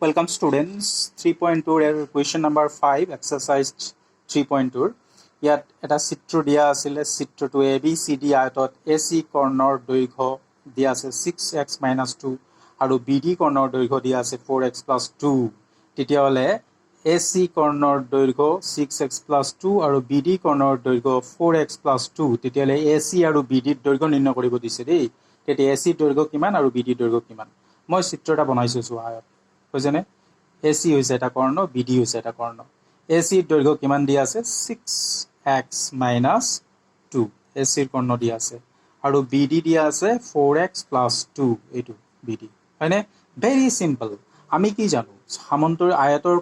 Welcome students, 3.2 question number 5, exercise 3.2. ইয়াত এটা চিত্ৰ দিয়া আছিল চিত্ৰটো ABCD আয়তত AC কৰ্ণৰ দৈৰ্ঘ্য দিয়া আছে 6x - 2 আৰু BD কৰ্ণৰ দৈৰ্ঘ্য দিয়া আছে 4x + 2 তেতিয়াহলে AC কৰ্ণৰ দৈৰ্ঘ্য 6x + 2 আৰু BD কৰ্ণৰ দৈৰ্ঘ্য 4x + 2 তেতিয়াহলে AC আৰু BD ৰ দৈৰ্ঘ্য নিৰ্ণয় কৰিব দিছে দেই তেতিয়া AC ৰ দৈৰ্ঘ্য কিমান আৰু BD ৰ দৈৰ্ঘ্য কিমান মই চিত্ৰটা বনাইছো আয়ত বুজিনে AC হৈছে এটা কৰ্ণ BD হৈছে এটা কৰ্ণ AC ৰ দৈৰ্ঘ্য কিমান দিয়া আছে 6x - 2 AC ৰ কৰ্ণ দিয়া আছে আৰু BD দিয়া আছে 4x + 2 এইটো BD হয়নে ভেৰি সিম্পল আমি কি জানো সামন্তৰ আয়তৰ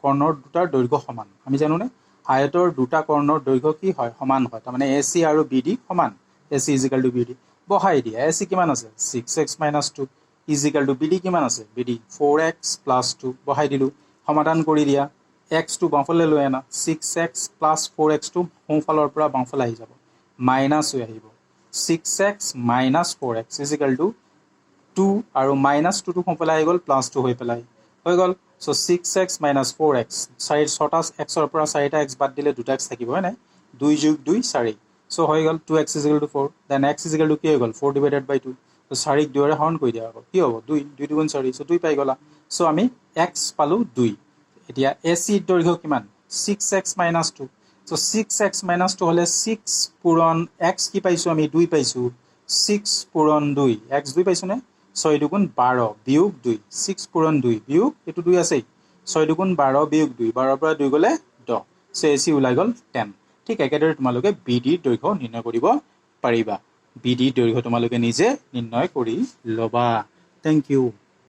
কৰ্ণৰ দুটাৰ দৈৰ্ঘ্য সমান আমি জানো নে আয়তৰ দুটা কৰ্ণৰ দৈৰ্ঘ্য কি হয় সমান হয় তাৰ মানে AC আৰু BD সমান AC = BD বহাই দিয়া AC কিমান আছে 6x - 2 = BD কিমান আছে BD 4x + 2 বহাই দিলো সমাধান কৰি দিয়া x টো বাওঁফালে লৈ আনা 6x + 4x টো সোঁফালৰ পৰা বাওঁফালে আহি যাব মাইনাস হৈ আহিব 6x - 4x = 2 আৰু -2 টো সোঁফালে আহি গ'ল +2 হৈ পেলাই হৈ গ'ল সো 6x - 4x 6টা x ৰ পৰা 4টা x বাদ দিলে 2টা x থাকিব হয় নাই 2 + 2 4 সো হৈ গ'ল 2x = 4 দেন x = কি হৈ গ'ল 4/2 তো 4ক 2 ৰে হৰণ কৰি দিয়া হ'ব কি হ'ব 2 2 × 4 সো 2 পাই গলা সো আমি x পালো 2 এতিয়া AC ৰ দৈৰ্ঘ্য কিমান 6x - 2 সো 6x - 2 হলে 6 পূৰণ x কি পাইছো আমি 2 পাইছো 6 পূৰণ 2 x 2 পাইছো নে 6 × 12 বিয়োগ 2 6 পূৰণ 2 বিয়োগ এটো 2 আছে 6 × 12 বিয়োগ 2 12 পৰা 2 গলে 10 সো AC ওলাই গল 10 ঠিক একেদৰে তোমালোকে BD ৰ দৈৰ্ঘ্য নিৰ্ণয় কৰিব পাৰিবা BD ৰ দৈৰ্ঘ্য তোমালোকে নিজে নিৰ্ণয় কৰি লবা থ্যাংক ইউ